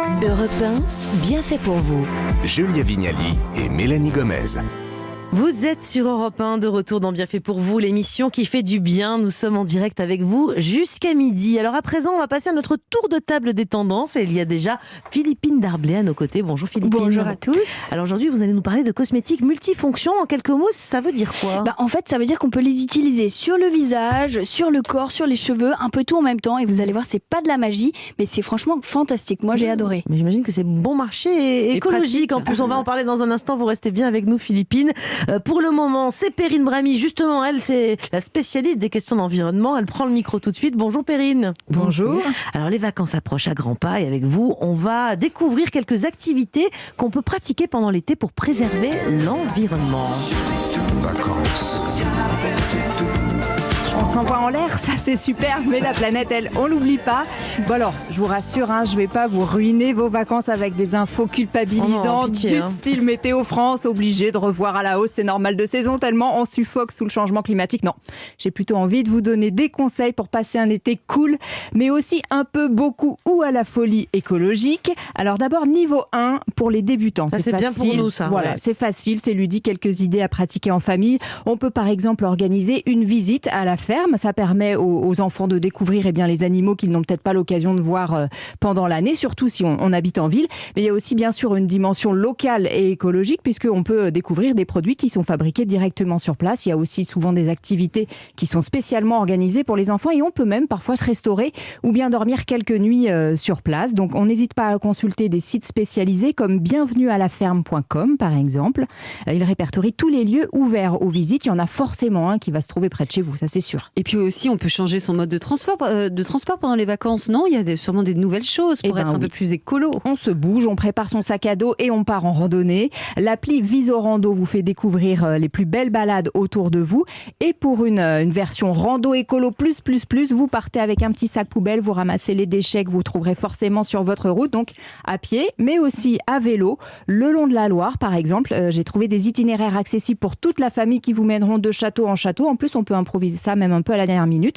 Europe 1, bien fait pour vous. Julia Vignali et Mélanie Gomez. Vous êtes sur Europe 1, de retour dans Bien fait pour vous, l'émission qui fait du bien. Nous sommes en direct avec vous jusqu'à midi. Alors à présent, on va passer à notre tour de table des tendances. Et il y a déjà Philippine Darblay à nos côtés. Bonjour Philippine. Bonjour à tous. Alors aujourd'hui, vous allez nous parler de cosmétiques multifonctions. En quelques mots, ça veut dire quoi ? En fait, ça veut dire qu'on peut les utiliser sur le visage, sur le corps, sur les cheveux, un peu tout en même temps. Et vous allez voir, c'est pas de la magie, mais c'est franchement fantastique. Moi, j'ai adoré. Mais j'imagine que c'est bon marché et écologique. En plus, on va en parler dans un instant. Vous restez bien avec nous, Philippine. Pour le moment, c'est Perrine Brami. Justement, elle, c'est la spécialiste des questions d'environnement. Elle prend le micro tout de suite. Bonjour Perrine. Bonjour. Alors, les vacances approchent à grands pas et avec vous, on va découvrir quelques activités qu'on peut pratiquer pendant l'été pour préserver l'environnement. Vacances. On s'envoie en l'air, ça c'est super, mais la planète, elle, on l'oublie pas. Bon alors, je vous rassure, je vais pas vous ruiner vos vacances avec des infos culpabilisantes du style Météo France, obligé de revoir à la hausse, c'est normal de saison, tellement on suffoque sous le changement climatique. Non, j'ai plutôt envie de vous donner des conseils pour passer un été cool, mais aussi un peu, beaucoup ou à la folie écologique. Alors d'abord, niveau 1, pour les débutants. Ça, c'est bien pour nous, ça. Voilà, c'est facile, c'est ludique, quelques idées à pratiquer en famille. On peut par exemple organiser une visite à la ferme. Ça permet aux enfants de découvrir les animaux qu'ils n'ont peut-être pas l'occasion de voir pendant l'année, surtout si on habite en ville. Mais il y a aussi bien sûr une dimension locale et écologique puisqu'on peut découvrir des produits qui sont fabriqués directement sur place. Il y a aussi souvent des activités qui sont spécialement organisées pour les enfants et on peut même parfois se restaurer ou bien dormir quelques nuits sur place. Donc on n'hésite pas à consulter des sites spécialisés comme bienvenuealaferme.com par exemple. Il répertorie tous les lieux ouverts aux visites. Il y en a forcément un qui va se trouver près de chez vous, ça c'est sûr. Et puis aussi, on peut changer son mode de transport pendant les vacances, non ? Il y a sûrement des nouvelles choses pour être un peu plus écolo. On se bouge, on prépare son sac à dos et on part en randonnée. L'appli Visorando vous fait découvrir les plus belles balades autour de vous. Et pour une version rando écolo plus, vous partez avec un petit sac poubelle, vous ramassez les déchets que vous trouverez forcément sur votre route, donc à pied, mais aussi à vélo, le long de la Loire par exemple. J'ai trouvé des itinéraires accessibles pour toute la famille qui vous mèneront de château en château. En plus, on peut improviser ça même un peu à la dernière minute.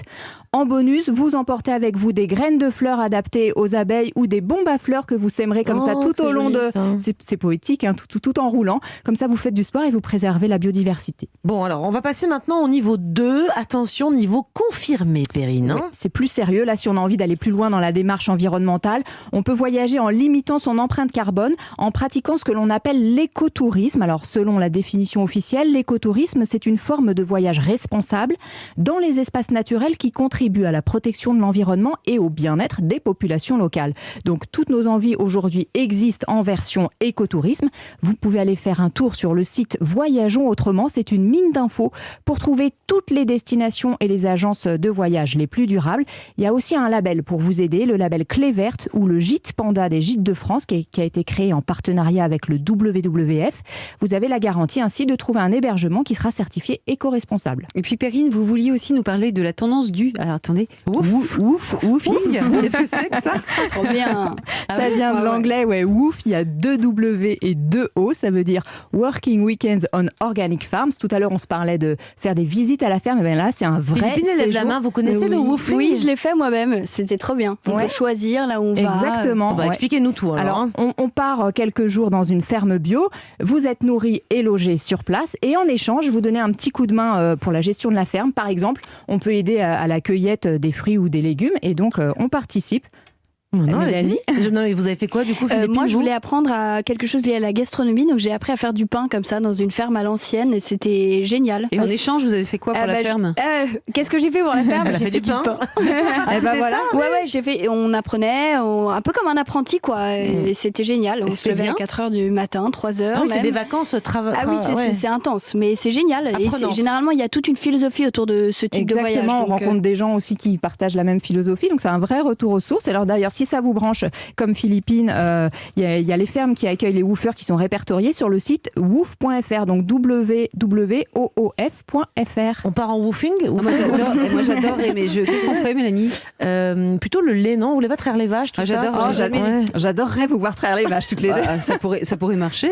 En bonus, vous emportez avec vous des graines de fleurs adaptées aux abeilles ou des bombes à fleurs que vous sèmerez comme ça tout au long de... C'est poétique, tout en roulant. Comme ça, vous faites du sport et vous préservez la biodiversité. Bon, alors, on va passer maintenant au niveau 2. Attention, niveau confirmé, Perrine. Oui, c'est plus sérieux. Là, si on a envie d'aller plus loin dans la démarche environnementale, on peut voyager en limitant son empreinte carbone, en pratiquant ce que l'on appelle l'écotourisme. Alors, selon la définition officielle, l'écotourisme, c'est une forme de voyage responsable dans les espaces naturels qui contribuent à la protection de l'environnement et au bien-être des populations locales. Donc toutes nos envies aujourd'hui existent en version écotourisme. Vous pouvez aller faire un tour sur le site Voyageons Autrement. C'est une mine d'infos pour trouver toutes les destinations et les agences de voyage les plus durables. Il y a aussi un label pour vous aider, le label Clé Verte ou le Gîte Panda des Gîtes de France qui a été créé en partenariat avec le WWF. Vous avez la garantie ainsi de trouver un hébergement qui sera certifié éco-responsable. Et puis Perrine, vous vouliez aussi nous parler de la tendance du... Alors attendez, ouf. Qu'est-ce que c'est que ça ? Trop bien. Ça vient de l'anglais, wouf, il y a 2 W et 2 O, ça veut dire Working Weekends on Organic Farms. Tout à l'heure, on se parlait de faire des visites à la ferme, et bien là, c'est un vrai Philippine, lève la main, vous connaissez le woofing ? Oui, je l'ai fait moi-même, c'était trop bien. On peut choisir là où on va. Exactement. Expliquez-nous tout. Alors, on part quelques jours dans une ferme bio, vous êtes nourris et logés sur place, et en échange, vous donnez un petit coup de main pour la gestion de la ferme. Par exemple, on peut aider à la cueillette des fruits ou des légumes et donc on participe. Mélanie. Non, mais vous avez fait quoi du coup, Philippine ? Moi, je voulais apprendre à quelque chose lié à la gastronomie, donc j'ai appris à faire du pain comme ça dans une ferme à l'ancienne et c'était génial. Et en échange, vous avez fait quoi pour la ferme ? Qu'est-ce que j'ai fait pour la ferme ? J'ai fait du pain. Voilà. J'ai fait. On apprenait un peu comme un apprenti quoi. Et c'était génial. On se levait à 4h du matin, 3h. Ah oui, c'est des vacances c'est intense, mais c'est génial. Et généralement, il y a toute une philosophie autour de ce type de voyage. Exactement. On rencontre des gens aussi qui partagent la même philosophie, donc c'est un vrai retour aux sources. Alors d'ailleurs, si ça vous branche comme Philippine, il y a les fermes qui accueillent les woofers qui sont répertoriés sur le site woof.fr, donc www.oof.fr. On part en woofing ? Moi j'adore, mais qu'est-ce qu'on ferait, Mélanie ? Plutôt le lait, non ? Vous voulez pas traire les vaches, tout ça ? J'adorerais vous voir traire les vaches toutes les deux. Ça pourrait marcher.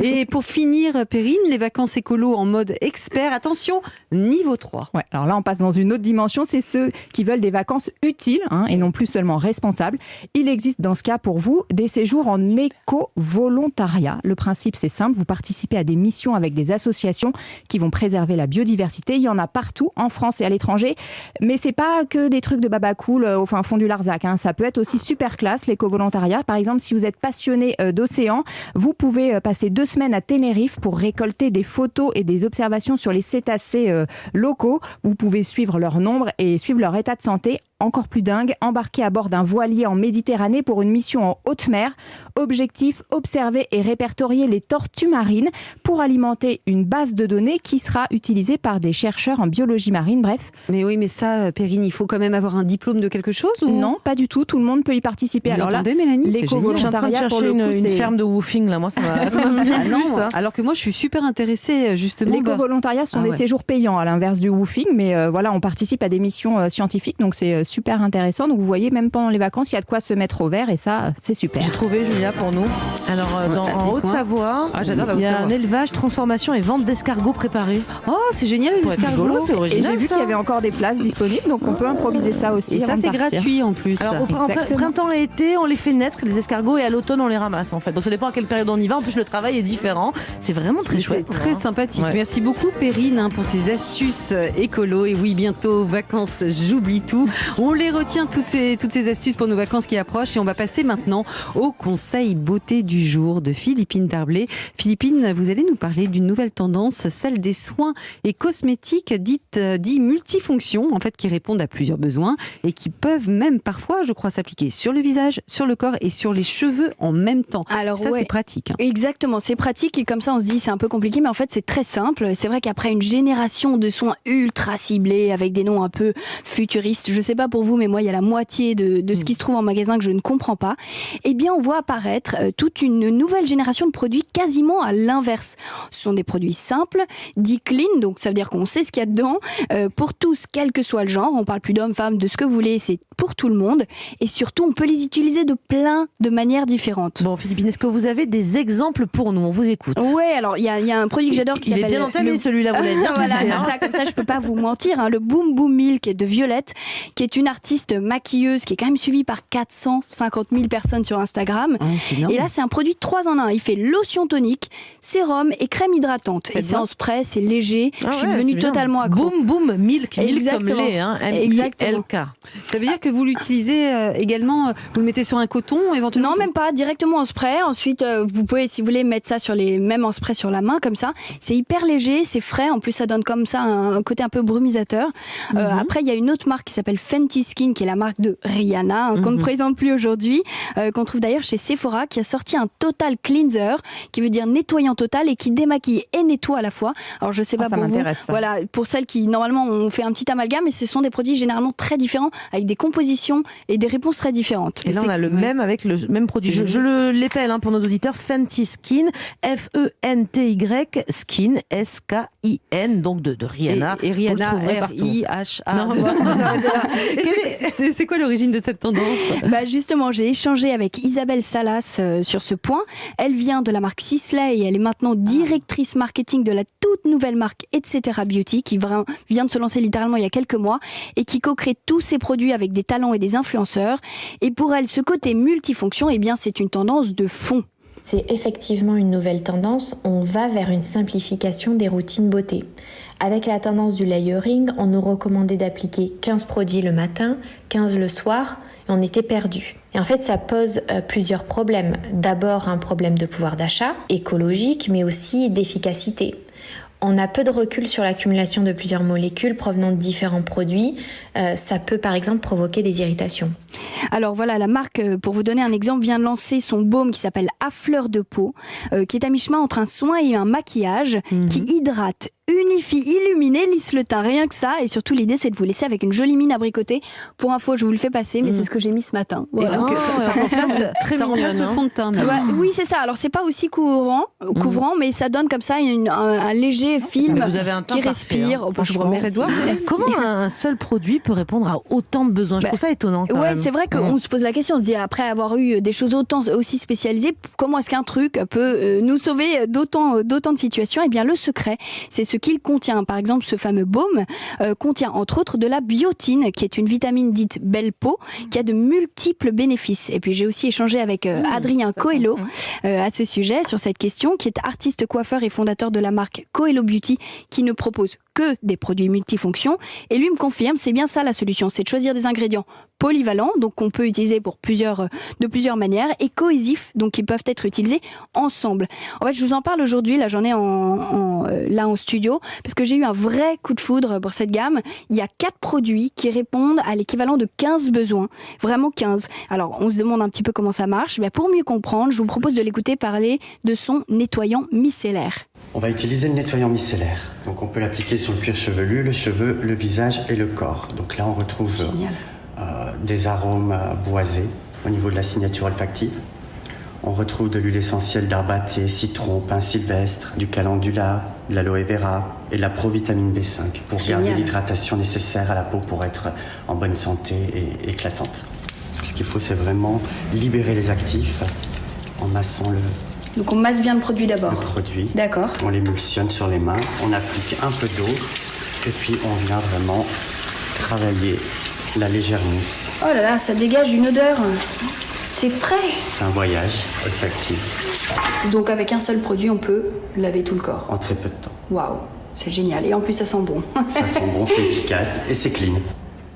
Et pour finir, Perrine, les vacances écolo en mode expert. Attention, niveau 3. Ouais, alors là, on passe dans une autre dimension. C'est ceux qui veulent des vacances utiles et non plus seulement responsables. Il existe dans ce cas pour vous des séjours en éco-volontariat. Le principe, c'est simple, vous participez à des missions avec des associations qui vont préserver la biodiversité. Il y en a partout, en France et à l'étranger. Mais c'est pas que des trucs de baba cool au fin fond du Larzac. Ça peut être aussi super classe, l'éco-volontariat. Par exemple, si vous êtes passionné d'océan, vous pouvez passer 2 semaines à Tenerife pour récolter des photos et des observations sur les cétacés locaux. Vous pouvez suivre leur nombre et suivre leur état de santé. Encore plus dingue, embarquer à bord d'un voilier en Méditerranée pour une mission en haute mer. Objectif, observer et répertorier les tortues marines pour alimenter une base de données qui sera utilisée par des chercheurs en biologie marine. Bref. Mais oui, mais ça, Perrine, il faut quand même avoir un diplôme de quelque chose ou... Non, pas du tout. Tout le monde peut y participer. Vous Alors entendez, Mélanie, c'est Je suis en train de chercher une ferme de woofing, là. Moi, ça m'a Ah non, ça. alors que moi, je suis super intéressée, justement. L'éco-volontariat sont des séjours payants, à l'inverse du woofing. Mais voilà, on participe à des missions scientifiques. Donc, c'est super intéressant. Donc, vous voyez, même pendant les vacances, il y a de quoi se mettre au vert. Et ça, c'est super. J'ai trouvé, Julia, pour nous. Alors, en Haute-Savoie, j'adore la il y a Haute-Savoie. un élevage, transformation et vente d'escargots préparés. Oh, c'est génial, les Pour être escargots. rigolo, c'est Et original. j'ai vu ça. qu'il y avait encore des places disponibles. Donc, on peut improviser ça aussi. Et ça, avant de c'est partir. gratuit en plus. Alors, Exactement. printemps et été, on les fait naître, les escargots, et à l'automne, on les ramasse, en fait. Donc, ça dépend à quelle période on y va. En plus, le travail est différent. C'est vraiment très Mais chouette. c'est très sympathique. Ouais. Merci beaucoup Perrine pour ces astuces écolo. Et oui, bientôt vacances, j'oublie tout. On les retient toutes ces astuces pour nos vacances qui approchent. Et on va passer maintenant au conseil beauté du jour de Philippine Darblay. Philippine, vous allez nous parler d'une nouvelle tendance, celle des soins et cosmétiques dits multifonctions, en fait, qui répondent à plusieurs besoins et qui peuvent même parfois, je crois, s'appliquer sur le visage, sur le corps et sur les cheveux en même temps. Alors, ça, ouais. c'est pratique. Exactement, c'est pratique et comme ça on se dit c'est un peu compliqué mais en fait c'est très simple. C'est vrai qu'après une génération de soins ultra ciblés avec des noms un peu futuristes, je sais pas pour vous mais moi il y a la moitié de ce qui se trouve en magasin que je ne comprends pas, eh bien on voit apparaître toute une nouvelle génération de produits quasiment à l'inverse. Ce sont des produits simples, dits clean, donc ça veut dire qu'on sait ce qu'il y a dedans, pour tous quel que soit le genre, on parle plus d'hommes, femmes, de ce que vous voulez, c'est pour tout le monde et surtout on peut les utiliser de plein de manière différente. Bon, Philippine, est-ce que vous avez des exemples pour nous? On vous écoute. Ouais, alors il y a un produit que j'adore qui Il s'appelle... est bien entamé, celui-là, vous l'avez bien Voilà, testé, hein. comme ça, je peux pas vous mentir. Le Boom Boom Milk de Violette, qui est une artiste maquilleuse qui est quand même suivie par 450 000 personnes sur Instagram. C'est énorme. Et là, c'est un produit de 3 en 1. Il fait lotion tonique, sérum et crème hydratante. Et c'est en spray, c'est léger. Ah je suis ouais, devenue c'est bien. totalement accro. Boom, boom, milk comme Exactement. lait, hein. Exactement. M-I-L-K. Ça veut dire que vous l'utilisez également, vous le mettez sur un coton éventuellement? Non, même pas, directement en spray. Ensuite, vous pouvez, si vous voulez, mettre ça même en spray sur la main, comme ça. C'est hyper léger, c'est frais. En plus, ça donne comme ça un côté un peu brumisateur. Après, il y a une autre marque qui s'appelle Fenty Skin, qui est la marque de Rihanna, qu'on ne présente plus aujourd'hui, qu'on trouve d'ailleurs chez Sephora, qui a sorti un Total Cleanser, qui veut dire nettoyant total et qui démaquille et nettoie à la fois. Alors, je sais pas ça pour vous. m'intéresse, ça. Voilà, pour celles qui, normalement, ont fait un petit amalgame, mais ce sont des produits généralement très différents, avec des compositions et des réponses très différentes. Et là, on a le même avec le même produit. Je l'épelle pour nos auditeurs. Fenty Skin, F-E-N-T-Y, Skin, S-K-I-N, donc de Rihanna. Et Rihanna, Vous le trouverez partout. R-I-H-A. Non, voilà. C'est quoi l'origine de cette tendance? Bah justement, j'ai échangé avec Isabelle Salas sur ce point. Elle vient de la marque Sisley et elle est maintenant directrice marketing de la toute nouvelle marque Etc Beauty qui vient de se lancer littéralement il y a quelques mois et qui co-crée tous ses produits avec des talents et des influenceurs. Et pour elle, ce côté multifonction, eh bien, c'est une tendance de fond. C'est effectivement une nouvelle tendance, on va vers une simplification des routines beauté. Avec la tendance du layering, on nous recommandait d'appliquer 15 produits le matin, 15 le soir, et on était perdu. Et en fait, ça pose plusieurs problèmes. D'abord, un problème de pouvoir d'achat, écologique, mais aussi d'efficacité. On a peu de recul sur l'accumulation de plusieurs molécules provenant de différents produits. Ça peut par exemple provoquer des irritations. Alors voilà, la marque, pour vous donner un exemple, vient de lancer son baume qui s'appelle À fleur de peau, qui est à mi-chemin entre un soin et un maquillage, qui hydrate, unifie, illumine, lisse le teint, rien que ça. Et surtout, l'idée, c'est de vous laisser avec une jolie mine abricoté. Pour info, je vous le fais passer, mais c'est ce que j'ai mis ce matin. Voilà. Et donc, ça remplace le fond de teint. Même. Ouais, oui, c'est ça. Alors, c'est pas aussi couvrant, mais ça donne comme ça un léger film Vous avez un teint qui parfait, respire. hein. Je vous remercie. Comment un seul produit peut répondre à autant de besoins? Je trouve ça étonnant quand même. c'est vrai qu'on se pose la question, on se dit après avoir eu des choses aussi spécialisées, comment est-ce qu'un truc peut nous sauver d'autant de situations? Eh bien le secret, c'est ce qu'il contient. Par exemple, ce fameux baume contient entre autres de la biotine, qui est une vitamine dite belle peau, qui a de multiples bénéfices. Et puis j'ai aussi échangé avec Adrien Coelho à ce sujet, sur cette question, qui est artiste coiffeur et fondateur de la marque Coelho Beauty, qui ne propose que des produits multifonctions. Et lui me confirme, c'est bien ça la solution, c'est de choisir des ingrédients polyvalents, donc qu'on peut utiliser de plusieurs manières, et cohésifs, donc qui peuvent être utilisés ensemble. En fait, je vous en parle aujourd'hui, là j'en ai là en studio, parce que j'ai eu un vrai coup de foudre pour cette gamme. Il y a 4 produits qui répondent à l'équivalent de 15 besoins, vraiment 15. Alors, on se demande un petit peu comment ça marche. Mais pour mieux comprendre, je vous propose de l'écouter parler de son nettoyant micellaire. On va utiliser le nettoyant micellaire. Donc on peut l'appliquer sur le cuir chevelu, le cheveu, le visage et le corps. Donc là on retrouve des arômes boisés au niveau de la signature olfactive. On retrouve de l'huile essentielle d'herbe à thé, citron, pin sylvestre, du calendula, de l'aloe vera et de la provitamine B5 pour garder l'hydratation nécessaire à la peau pour être en bonne santé et éclatante. Ce qu'il faut, c'est vraiment libérer les actifs en massant Donc on masse bien le produit d'abord. Le produit. D'accord. On l'émulsionne sur les mains, on applique un peu d'eau et puis on vient vraiment travailler la légère mousse. Oh là là, ça dégage une odeur. C'est frais. C'est un voyage olfactif. Donc avec un seul produit, on peut laver tout le corps. En très peu de temps. Waouh, c'est génial. Et en plus, ça sent bon. Ça sent bon, c'est efficace et c'est clean.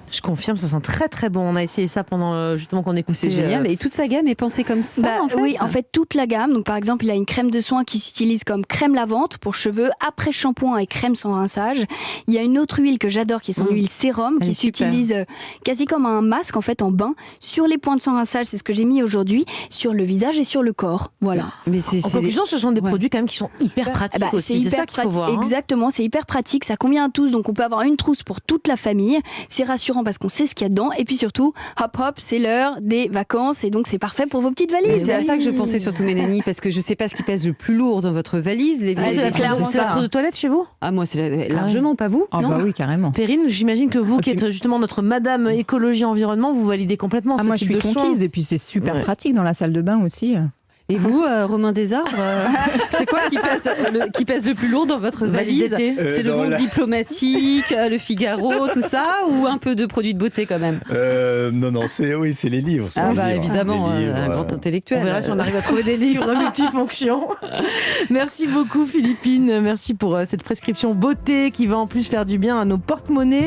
Je confirme, ça sent très très bon. On a essayé ça pendant justement qu'on écoutait. C'est génial. Et toute sa gamme est pensée comme ça, en fait. Oui, en fait, toute la gamme. Donc, par exemple, il a une crème de soin qui s'utilise comme crème lavante pour cheveux, après shampoing et crème sans rinçage. Il y a une autre huile que j'adore, qui est son huile sérum, qui s'utilise quasi comme un masque, en fait, en bain, sur les points de sans rinçage. C'est ce que j'ai mis aujourd'hui, sur le visage et sur le corps. Voilà. Mais en conclusion, ce sont des produits quand même qui sont hyper pratiques aussi. C'est ça qu'il faut voir. Exactement, c'est hyper pratique. Ça convient à tous. Donc, on peut avoir une trousse pour toute la famille. C'est rassurant parce qu'on sait ce qu'il y a dedans. Et puis surtout, hop hop, c'est l'heure des vacances et donc c'est parfait pour vos petites valises. C'est à ça que je pensais surtout, Mélanie, parce que je sais pas ce qui pèse le plus lourd dans votre valise. C'est la trousse de toilette chez vous? Ah, moi, c'est largement, pas vous? Ah bah oui, carrément. Perrine, j'imagine que vous, qui êtes justement notre madame écologie environnement, vous validez complètement ce moi, type je de suis soins. conquise et puis c'est super pratique dans la salle de bain aussi. Et vous, Romain Desarbres, c'est quoi qui pèse le plus lourd dans votre valise? C'est le monde diplomatique, le Figaro, tout ça, ou un peu de produits de beauté quand même? Non, c'est les livres. Ah bah évidemment, un grand intellectuel. On verra si on arrive à trouver des livres multifonctions. Merci beaucoup Philippine, merci pour cette prescription beauté qui va en plus faire du bien à nos porte-monnaies.